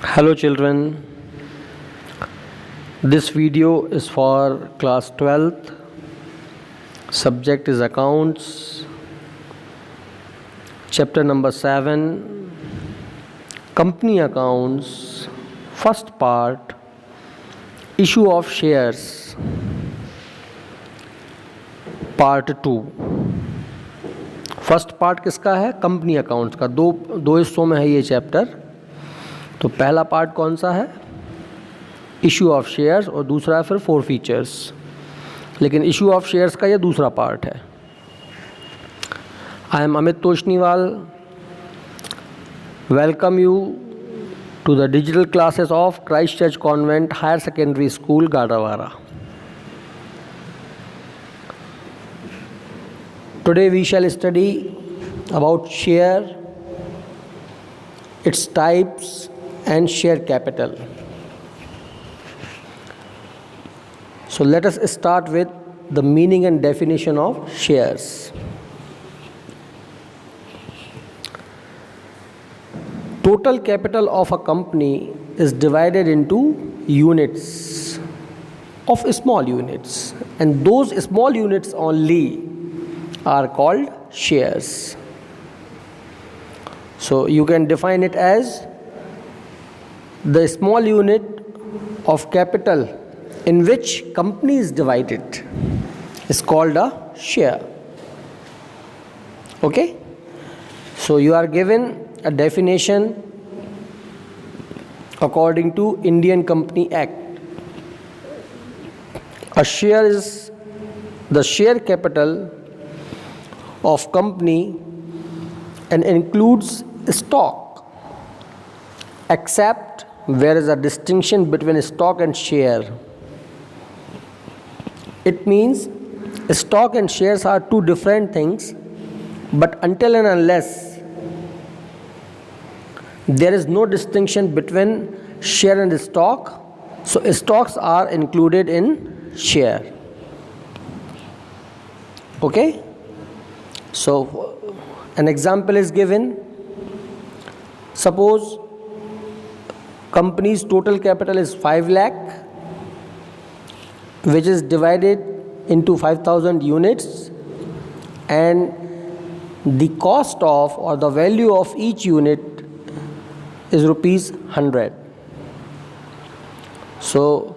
Hello children, this video is for class 12th. Subject is accounts. Chapter number 7, company accounts. First part, issue of shares. Part 2. First part किसका है? Company accounts का। दो हिस्सों में है ये chapter. तो पहला पार्ट कौन सा है? इशू ऑफ शेयर्स, और दूसरा है फिर फोर फीचर्स। लेकिन इशू ऑफ शेयर्स का ये दूसरा पार्ट है। I am Amit Toshniwal, welcome you to the digital classes of Christ Church convent higher secondary school Gadarwara. Today we shall study about share, its types and share capital. So let us start with the meaning and definition of shares. Total capital of a company is divided into units of small units, and those small units only are called shares. So you can define it as the small unit of capital in which company is divided is called a share. Okay? So you are given a definition according to Indian Company Act. A share is the share capital of company and includes stock, except there is a distinction between stock and share. It means stock and shares are two different things, but until and unless there is no distinction between share and stock, so stocks are included in share. Okay? So an example is given. Suppose company's total capital is 5 lakh, which is divided into 5,000 units, and the cost of or the value of each unit is rupees 100. So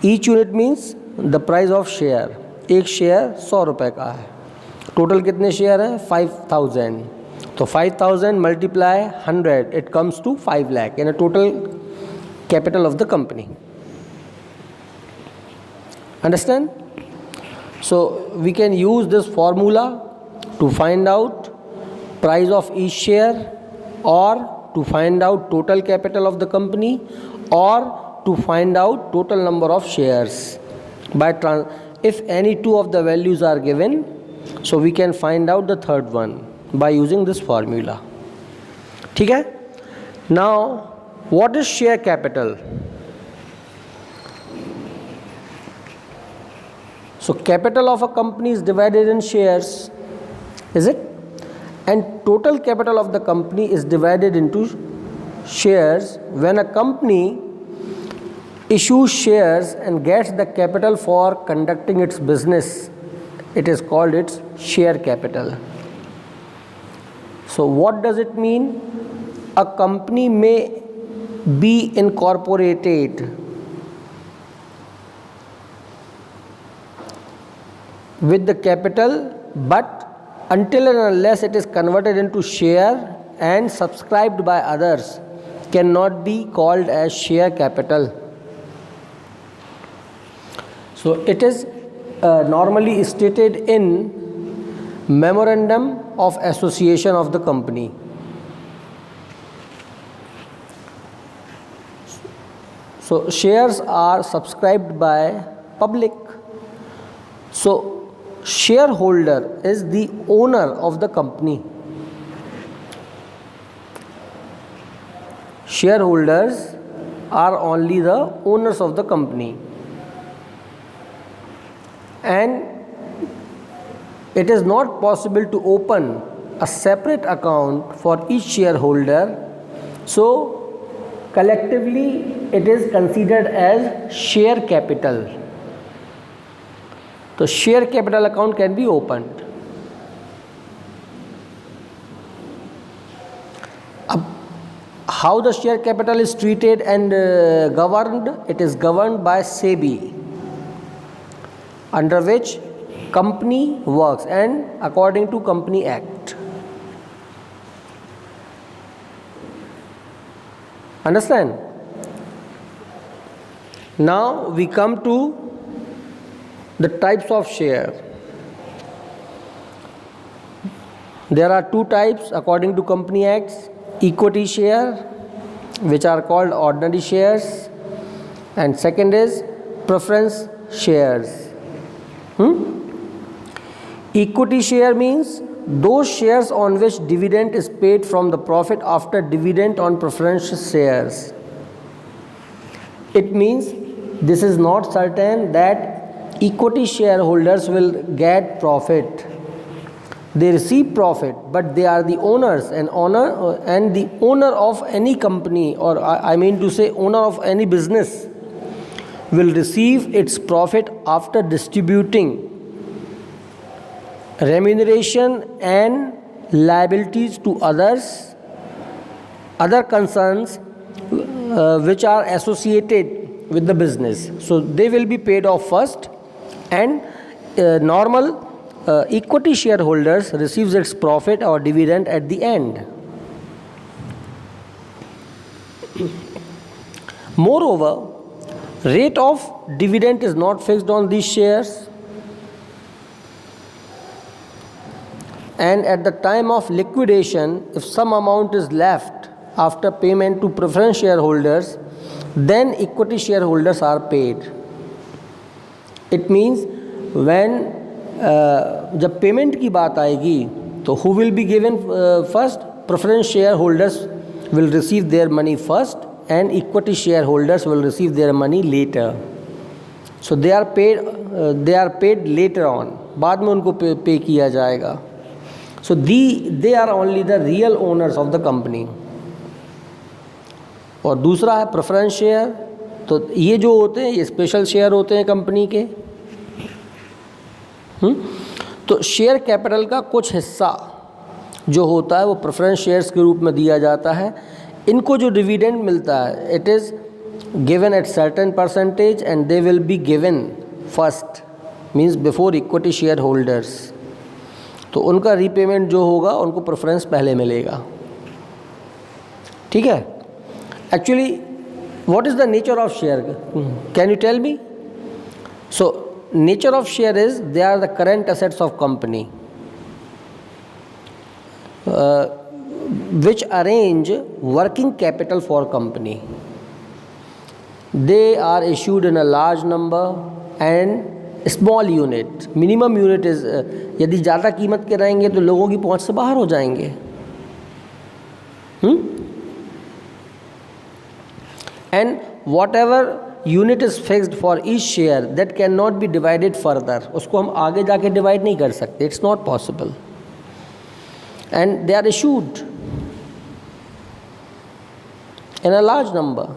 each unit means the price of share. एक share 100 रुपए का है। Total कितने share हैं? 5,000. तो 5,000 multiply 100, it comes to 5 lakh in a total capital of the company. Understand? So we can use this formula to find out price of each share, or to find out total capital of the company, or to find out total number of shares. If any two of the values are given, so we can find out the third one by using this formula. ठीक है? Now, what is share capital? So capital of a company is divided in shares, is it? And total capital of the company is divided into shares. When a company issues shares and gets the capital for conducting its business, it is called its share capital. So what does it mean? A company may be incorporated with the capital, but until and unless it is converted into share and subscribed by others, cannot be called as share capital. So it is normally stated in memorandum of association of the company. So shares are subscribed by public. So shareholder is the owner of the company. Shareholders are only the owners of the company. And it is not possible to open a separate account for each shareholder. So collectively it is considered as share capital. So share capital account can be opened. How the share capital is treated and governed? It is governed by SEBI, under which company works and according to Company Act. Understand? Now we come to the types of share. There are two types according to Company Acts: equity share, which are called ordinary shares, and second is preference shares. Equity share means those shares on which dividend is paid from the profit after dividend on preference shares. It means this is not certain that equity shareholders will get profit. They receive profit, but they are the owners, and the owner of any company, or I mean to say owner of any business, will receive its profit after distributing remuneration and liabilities to other concerns which are associated with the business. So they will be paid off first, and normal equity shareholders receives its profit or dividend at the end. Moreover, rate of dividend is not fixed on these shares, and at the time of liquidation, if some amount is left after payment to preference shareholders, then equity shareholders are paid. It means when जब payment की बात आएगी तो who will be given first? Preference shareholders will receive their money first and equity shareholders will receive their money later. So they are paid later on. बाद में उनको पे किया जाएगा. So they are only the real owners of the company. और दूसरा है preference share. तो ये जो होते हैं ये स्पेशल शेयर होते हैं कंपनी के. तो शेयर कैपिटल का कुछ हिस्सा जो होता है वो प्रेफरेंस शेयर्स के रूप में दिया जाता है. इनको जो डिविडेंड मिलता है it is given at certain percentage and they will be given first, means before equity share holders. तो उनका रीपेमेंट जो होगा उनको प्रेफरेंस पहले मिलेगा. ठीक है. Actually what is the nature of share? Can you tell me? So nature of share is they are the current assets of company which arrange working capital for company. They are issued in a large number and small unit. Minimum unit is यदि ज़्यादा कीमत के रहेंगे तो लोगों की पहुंच से बाहर हो जाएंगे. And whatever unit is fixed for each share that cannot be divided further. उसको हम आगे जाके डिवाइड नहीं कर सकते. It's not possible. And they are issued in a large number.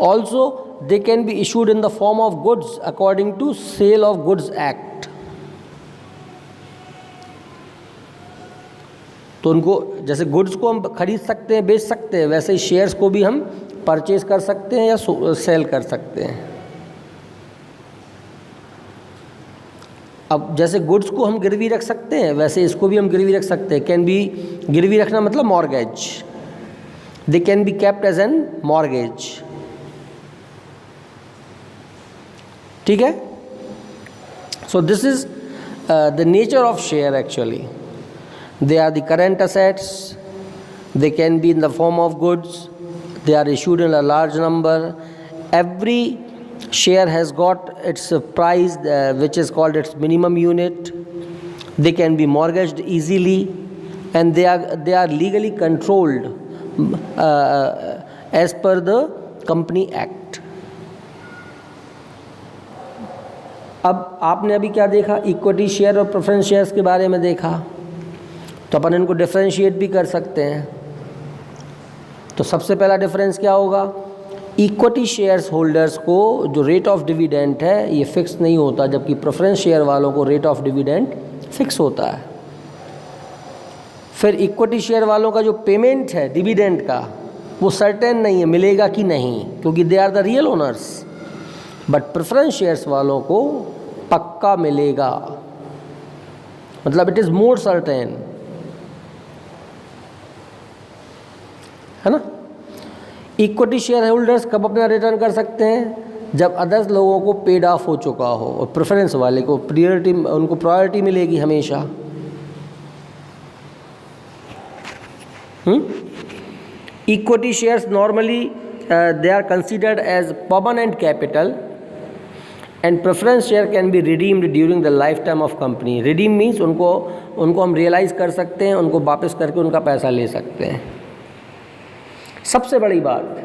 Also, they can be issued in the form of goods according to Sale of Goods Act. तो उनको जैसे गुड्स को हम खरीद सकते हैं, बेच सकते हैं, वैसे ही शेयर्स को भी हम परचेज कर सकते हैं या सेल कर सकते हैं. अब जैसे गुड्स को हम गिरवी रख सकते हैं वैसे इसको भी हम गिरवी रख सकते हैं. कैन बी गिरवी रखना मतलब mortgage. They can be kept as an mortgage. ठीक है. So this is the nature of share. Actually they are the current assets. They can be in the form of goods. They are issued in a large number. Every share has got its price which is called its minimum unit. They can be mortgaged easily and they are legally controlled as per the Company Act. अब आपने अभी क्या देखा? Equity share और preference shares के बारे में देखा. तो अपन इनको डिफरेंशिएट भी कर सकते हैं. तो सबसे पहला डिफरेंस क्या होगा, इक्विटी शेयर्स होल्डर्स को जो रेट ऑफ डिविडेंड है ये फिक्स नहीं होता, जबकि प्रेफरेंस शेयर वालों को रेट ऑफ डिविडेंड फिक्स होता है। फिर इक्विटी शेयर वालों का जो पेमेंट है डिविडेंड का वो सर्टेन नहीं है, मिलेगा कि नहीं, क्योंकि they are the real owners. But preference shares वालों को पक्का मिलेगा, मतलब इट इज़ मोर सर्टेन, है ना। इक्विटी शेयर होल्डर्स कब अपना रिटर्न कर सकते हैं, जब अदर्स लोगों को पेड ऑफ हो चुका हो, और प्रेफरेंस वाले को प्रायोरिटी, उनको प्रायोरिटी मिलेगी हमेशा। Equity shares normally they are considered as permanent capital, and preference share can be redeemed during the lifetime of company. Redeem means उनको हम रियलाइज कर सकते हैं, उनको वापस करके उनका पैसा ले सकते हैं। सबसे बड़ी बात,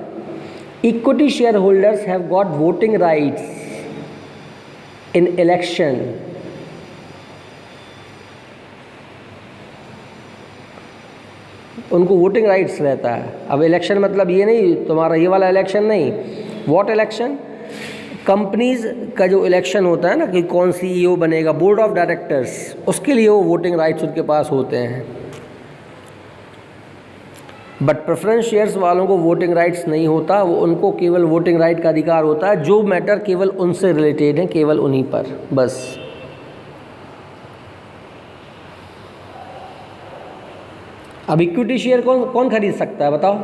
equity share holders have got voting rights in election. उनको वोटिंग राइट्स रहता है। अब इलेक्शन मतलब ये नहीं तुम्हारा ये वाला इलेक्शन नहीं, व्हाट इलेक्शन, कंपनीज का जो इलेक्शन होता है ना कि कौन CEO बनेगा, बोर्ड ऑफ डायरेक्टर्स, उसके लिए वो वोटिंग राइट्स उनके पास होते हैं। बट प्रेफरेंस शेयर्स वालों को वोटिंग राइट्स नहीं होता, वो उनको केवल वोटिंग राइट का अधिकार होता है जो मैटर केवल उनसे रिलेटेड है, केवल उन्हीं पर बस। अब इक्विटी शेयर कौन खरीद सकता है बताओ?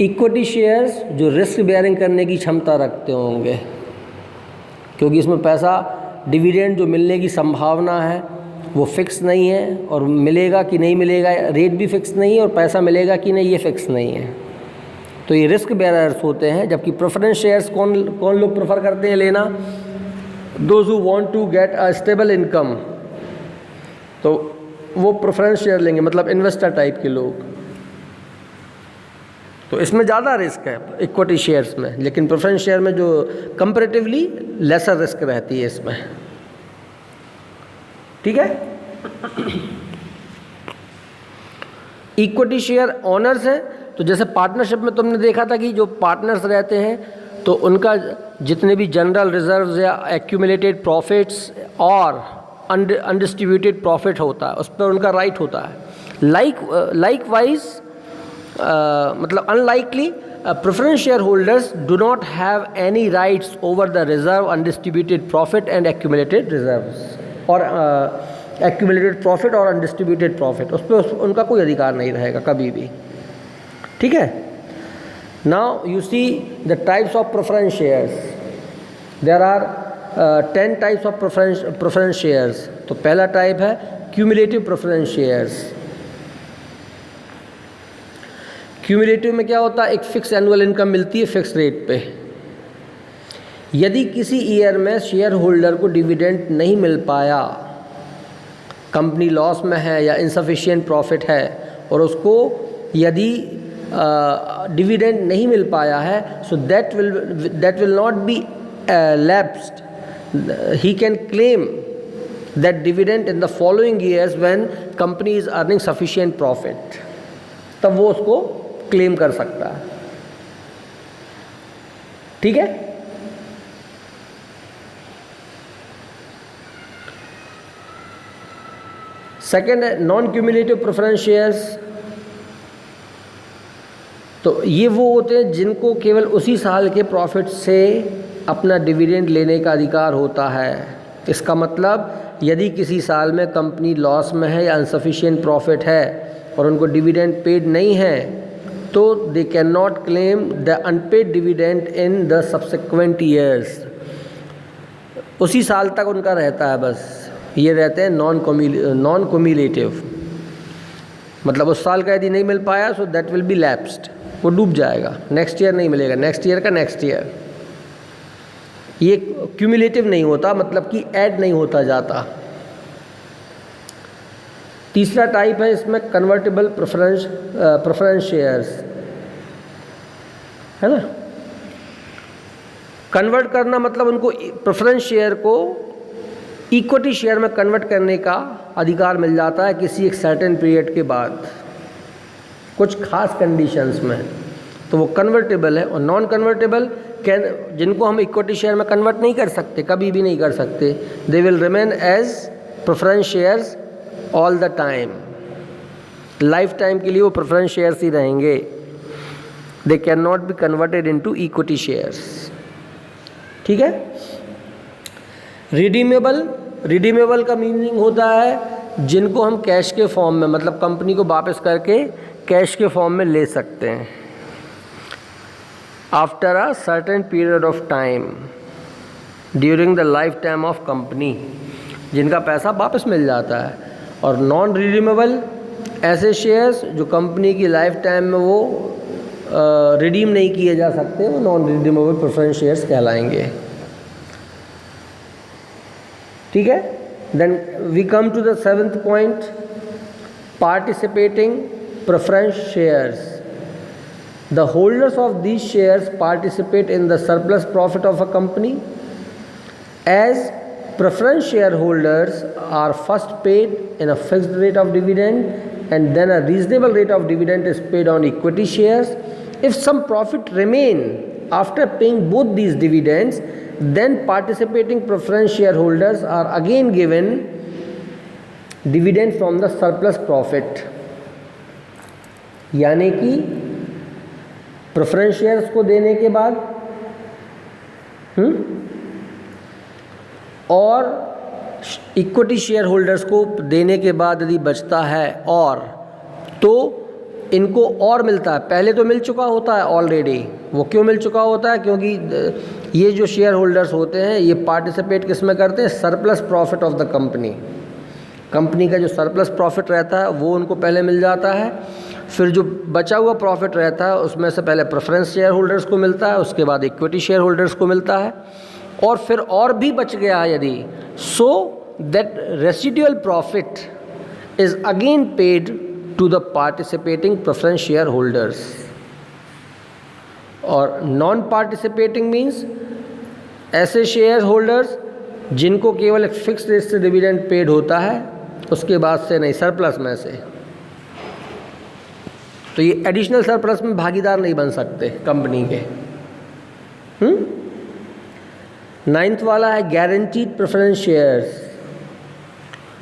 इक्विटी शेयर्स जो रिस्क बेयरिंग करने की क्षमता रखते होंगे, क्योंकि इसमें पैसा डिविडेंड जो मिलने की संभावना है वो फिक्स नहीं है, और मिलेगा कि नहीं मिलेगा रेट भी फिक्स नहीं है, और पैसा मिलेगा कि नहीं ये फिक्स नहीं है, तो ये रिस्क बेयरर्स होते हैं। जबकि प्रेफरेंस शेयर्स कौन लोग प्रेफर करते हैं लेना? Those who want to get a stable income, तो वो प्रेफरेंस शेयर लेंगे, मतलब इन्वेस्टर टाइप के लोग। तो इसमें ज़्यादा रिस्क है इक्विटी शेयर्स में, लेकिन प्रेफरेंस शेयर में जो कंपैरेटिवली लेसर रिस्क रहती है इसमें। ठीक है। इक्विटी शेयर ऑनर्स हैं, तो जैसे पार्टनरशिप में तुमने देखा था कि जो पार्टनर्स रहते हैं तो उनका जितने भी जनरल रिजर्व्स या एक्यूमुलेटेड प्रॉफिट्स और अनडिस्ट्रीब्यूटेड प्रॉफिट होता है उस पर उनका राइट होता है। लाइकवाइज मतलब unlikely preference share holders do not have any rights over the reserve, undistributed profit and accumulated reserves, और एक्यूमुलेटेड प्रॉफिट और अनडिस्ट्रीब्यूटेड प्रॉफिट, उस पर उनका कोई अधिकार नहीं रहेगा कभी भी। ठीक है। Now you see the types of preference shares, there are 10 types of preference shares. तो पहला टाइप है क्यूमुलेटिव प्रेफरेंस शेयर्स। क्यूमुलेटिव में क्या होता है, एक फिक्स एनुअल इनकम मिलती है फिक्स रेट पे। यदि किसी ईयर में शेयर होल्डर को डिविडेंड नहीं मिल पाया, कंपनी लॉस में है या इनसफिशिएंट प्रॉफिट है, और उसको यदि डिविडेंड नहीं मिल पाया है, so that will not be lapsed, he can claim that dividend in the following years when company is earning sufficient profit, तब वो उसको क्लेम कर सकता है। ठीक है। सेकेंड है नॉन क्यूमुलेटिव प्रेफरेंस शेयर्स। तो ये वो होते हैं जिनको केवल उसी साल के प्रॉफिट से अपना डिविडेंड लेने का अधिकार होता है। इसका मतलब यदि किसी साल में कंपनी लॉस में है या अनसफिशिएंट प्रॉफिट है और उनको डिविडेंड पेड नहीं है, तो they cannot claim the unpaid dividend in the subsequent years. उसी साल तक उनका रहता है बस, ये रहते हैं नॉन क्यूमुलेटिव, मतलब उस साल का यदि नहीं मिल पाया so that will be lapsed, वो डूब जाएगा, नेक्स्ट ईयर नहीं मिलेगा, नेक्स्ट ईयर का नेक्स्ट ईयर। ये क्यूमुलेटिव नहीं होता, मतलब कि ऐड नहीं होता जाता। तीसरा टाइप है इसमें कन्वर्टेबल प्रेफरेंस शेयर्स, है ना। कन्वर्ट करना मतलब उनको प्रेफरेंस शेयर को इक्विटी शेयर में कन्वर्ट करने का अधिकार मिल जाता है किसी एक सर्टेन पीरियड के बाद। कुछ खास कंडीशंस में, तो वो कन्वर्टेबल है। और नॉन कन्वर्टेबल जिनको हम इक्विटी शेयर में कन्वर्ट नहीं कर सकते, कभी भी नहीं कर सकते, they will remain as preference shares all the time, lifetime के लिए वो प्रेफरेंस शेयर्स ही रहेंगे। They cannot be converted into equity shares. ठीक है। रिडीमेबल का मीनिंग होता है जिनको हम कैश के फॉर्म में, मतलब कंपनी को वापस करके कैश के फॉर्म में ले सकते हैं after a certain period of time during the life time of company, जिनका पैसा वापस मिल जाता है। और नॉन रिडीमेबल ऐसे शेयर्स जो कंपनी की लाइफ टाइम में वो रिडीम नहीं किए जा सकते, वो नॉन रिडीमेबल प्रेफरेंस शेयर्स कहलाएंगे। ठीक है। Then we come to the 7th point, participating preference shares. The holders of these shares participate in the surplus profit of a company. As preference shareholders are first paid in a fixed rate of dividend and then a reasonable rate of dividend is paid on equity shares. If some profit remain after paying both these dividends, then participating preference shareholders are again given dividend from the surplus profit. यानी कि preference shares को देने के बाद और equity share holders को देने के बाद यदि बचता है और तो इनको और मिलता है। पहले तो मिल चुका होता है ऑलरेडी। वो क्यों मिल चुका होता है? क्योंकि ये जो शेयर होल्डर्स होते हैं ये पार्टिसिपेट किस में करते हैं? Surplus profit of the company. Company का जो सरप्लस प्रॉफिट रहता है वो उनको पहले मिल जाता है, फिर जो बचा हुआ प्रॉफिट रहता है उसमें से पहले प्रेफरेंस शेयर होल्डर्स को मिलता है, उसके बाद इक्विटी शेयर होल्डर्स को मिलता है, और फिर और भी बच गया यदि, so that residual profit is again paid to the participating preference share holders. और नॉन पार्टिसिपेटिंग मीन्स ऐसे शेयर होल्डर्स जिनको केवल एक फिक्स रेट से डिविडेंड पेड होता है, उसके बाद से नहीं, सरप्लस में से। तो ये एडिशनल सरप्लस में भागीदार नहीं बन सकते कंपनी के। 9th वाला है गारंटीड प्रेफरेंस शेयर्स।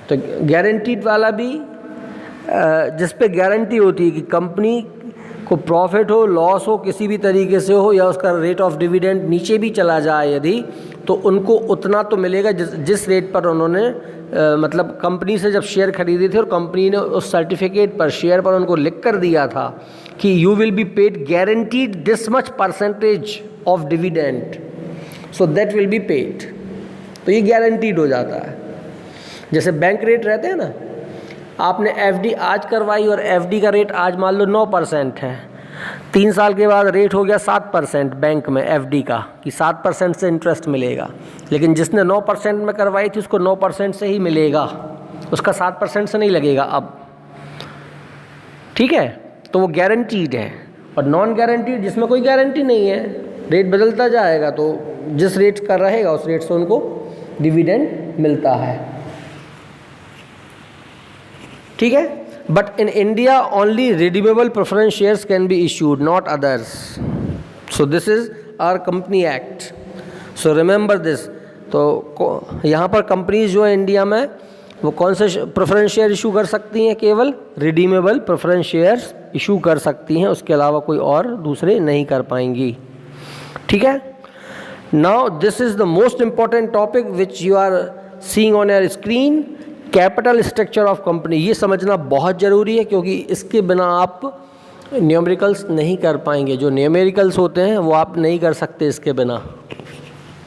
तो गारंटीड वाला भी जिस पे गारंटी होती है कि कंपनी को प्रॉफिट हो, लॉस हो, किसी भी तरीके से हो, या उसका रेट ऑफ डिविडेंड नीचे भी चला जाए यदि, तो उनको उतना तो मिलेगा जिस रेट पर उन्होंने मतलब कंपनी से जब शेयर खरीदे थे और कंपनी ने उस सर्टिफिकेट पर, शेयर पर उनको लिख कर दिया था कि you will be paid guaranteed this much percentage of dividend, so that will be paid. तो ये गारंटीड हो जाता है। जैसे बैंक रेट रहते हैं ना, आपने एफडी आज करवाई और एफडी का रेट आज मान लो 9% है, 3 साल के बाद रेट हो गया 7% बैंक में एफडी का, कि 7% से इंटरेस्ट मिलेगा। लेकिन जिसने 9% में करवाई थी उसको 9% से ही मिलेगा, उसका 7% से नहीं लगेगा अब। ठीक है। तो वो गारंटीड है। और नॉन गारंटीड जिसमें कोई गारंटी नहीं है, रेट बदलता जाएगा, तो जिस रेट का रहेगा उस रेट से उनको डिविडेंड मिलता है। ठीक है। But in India only redeemable preference shares can be issued, not others. So this is our company act, so remember this. तो यहाँ पर कंपनीज जो है इंडिया में वो कौन से प्रेफरेंस शेयर इशू कर सकती हैं? केवल रिडीमेबल प्रेफरेंस शेयर्स इशू कर सकती हैं, उसके अलावा कोई और दूसरे नहीं कर पाएंगी। ठीक है। Now this is the most important topic which you are seeing on your screen, capital structure of company. ये समझना बहुत ज़रूरी है क्योंकि इसके बिना आप न्यूमेरिकल्स नहीं कर पाएंगे। जो न्यूमेरिकल्स होते हैं वो आप नहीं कर सकते इसके बिना।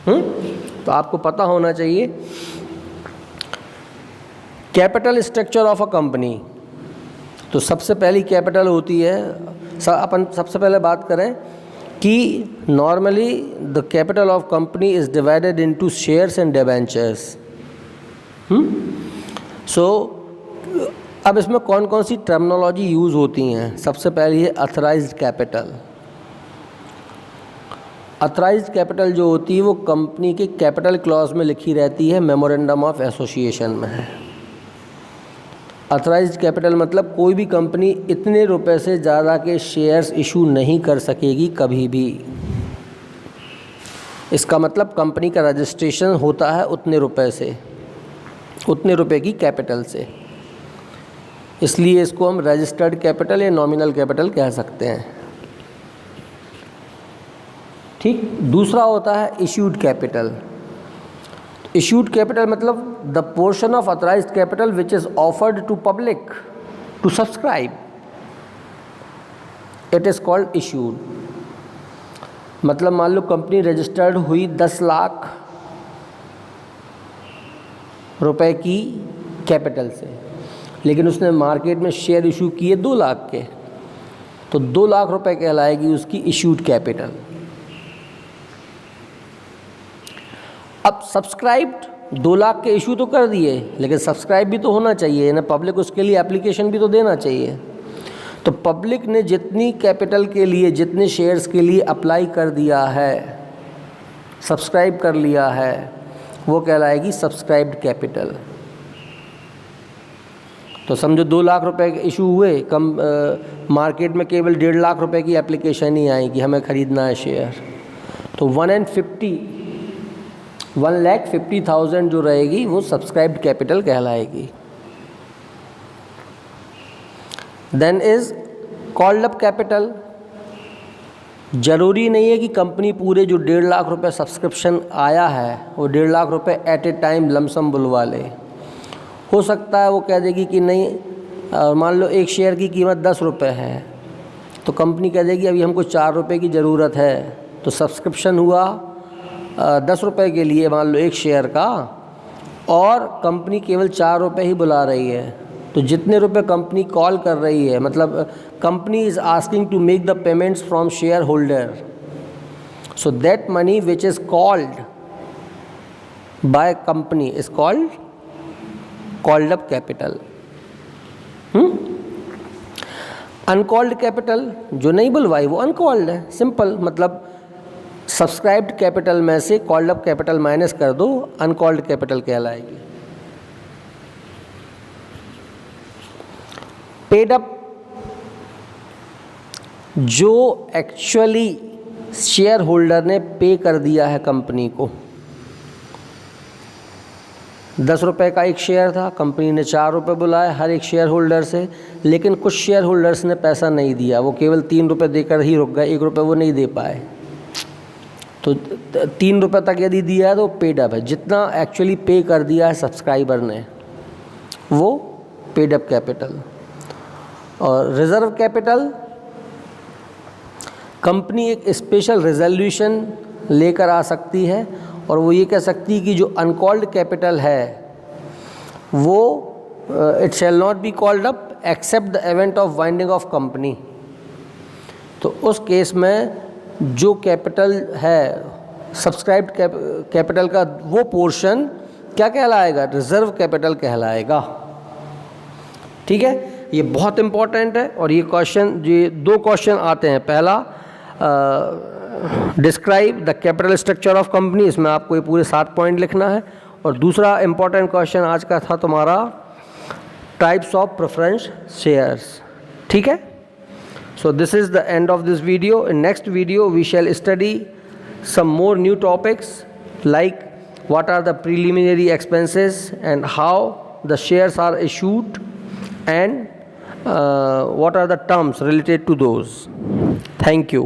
तो आपको पता होना चाहिए capital structure of a company. तो सबसे पहली कैपिटल होती है, अपन सबसे पहले बात करें कि normally the capital of company is divided into shares and debentures. So अब इसमें कौन कौन सी टर्मिनोलॉजी यूज़ होती हैं? सबसे पहली है अथराइज्ड कैपिटल। अथराइज्ड कैपिटल जो होती है वो कंपनी के कैपिटल क्लॉज में लिखी रहती है, मेमोरेंडम ऑफ एसोसिएशन में है। ऑथराइज्ड कैपिटल मतलब कोई भी कंपनी इतने रुपए से ज़्यादा के शेयर्स इशू नहीं कर सकेगी कभी भी। इसका मतलब कंपनी का रजिस्ट्रेशन होता है उतने रुपए से, उतने रुपए की कैपिटल से, इसलिए इसको हम रजिस्टर्ड कैपिटल या नॉमिनल कैपिटल कह सकते हैं। ठीक। दूसरा होता है इश्यूड कैपिटल। इश्यूड कैपिटल मतलब the portion of authorised capital which is offered to public to subscribe, it is called issued. मतलब मान लो कंपनी रजिस्टर्ड हुई 10 लाख रुपए की कैपिटल से, लेकिन उसने मार्केट में शेयर इशू किए 2 लाख के, तो 2 लाख रुपए कहलाएगी उसकी इश्यूड कैपिटल। अब सब्सक्राइब्ड 2 लाख के इशू तो कर दिए, लेकिन सब्सक्राइब भी तो होना चाहिए ना, पब्लिक उसके लिए एप्लीकेशन भी तो देना चाहिए। तो पब्लिक ने जितनी कैपिटल के लिए, जितने शेयर्स के लिए अप्लाई कर दिया है, सब्सक्राइब कर लिया है, वो कहलाएगी सब्सक्राइब्ड कैपिटल। तो समझो 2 लाख रुपए के इशू हुए, मार्केट में केवल 1.5 लाख रुपए की एप्लीकेशन ही आई कि हमें ख़रीदना है शेयर, तो 1,50,000 जो रहेगी वो सब्सक्राइब्ड कैपिटल कहलाएगी। Then is called up capital. ज़रूरी नहीं है कि कंपनी पूरे जो 1.5 लाख रुपए सब्सक्रिप्शन आया है वो 1.5 लाख रुपए एट ए टाइम लमसम बुलवा ले। हो सकता है वो कह देगी कि नहीं, मान लो एक शेयर की कीमत 10 रुपये है, तो कंपनी कह देगी अभी हमको 4 रुपये की ज़रूरत है, तो सब्सक्रिप्शन हुआ 10 रुपये के लिए मान लो एक शेयर का, और कंपनी केवल 4 रुपये ही बुला रही है, तो जितने रुपए कंपनी कॉल कर रही है, मतलब company is asking to make the payments from shareholder, so that money which is called by company is called up capital. Uncalled capital जो नहीं बुलवाई वो अनकॉल्ड है, सिंपल। मतलब सब्सक्राइब्ड कैपिटल में से कॉल्ड अप कैपिटल माइनस कर दो, uncalled capital कहलाएगी। पेड अप जो एक्चुअली शेयर होल्डर ने पे कर दिया है कंपनी को। 10 रुपये का एक शेयर था, कंपनी ने 4 रुपये बुलाए हर एक शेयर होल्डर से, लेकिन कुछ शेयर होल्डर्स ने पैसा नहीं दिया, वो केवल 3 रुपये देकर ही रुक गए, 1 रुपये वो नहीं दे पाए। तो 3 रुपये तक यदि दिया है तो पेड अप है। जितना एक्चुअली पे कर दिया है सब्सक्राइबर ने वो पेड अप कैपिटल। और रिजर्व कैपिटल, कंपनी एक स्पेशल रेजोल्यूशन लेकर आ सकती है और वो ये कह सकती है कि जो अनकॉल्ड कैपिटल है वो it shall not be called up except the event of winding of company. तो उस केस में जो कैपिटल है सब्सक्राइब्ड कैपिटल का वो पोर्शन क्या कहलाएगा, रिजर्व कैपिटल कहलाएगा। ठीक है, ये बहुत इम्पॉर्टेंट है। और ये क्वेश्चन, ये 2 क्वेश्चन आते हैं। पहला describe the capital structure of company, इसमें आपको ये पूरे 7 पॉइंट लिखना है। और दूसरा इम्पॉर्टेंट क्वेश्चन आज का था तुम्हारा टाइप्स ऑफ प्रेफरेंस शेयर्स। ठीक है, so this is the end of this video. In next video we shall study some more new topics like what are the preliminary expenses and how the shares are issued and what are the terms related to those. Thank you.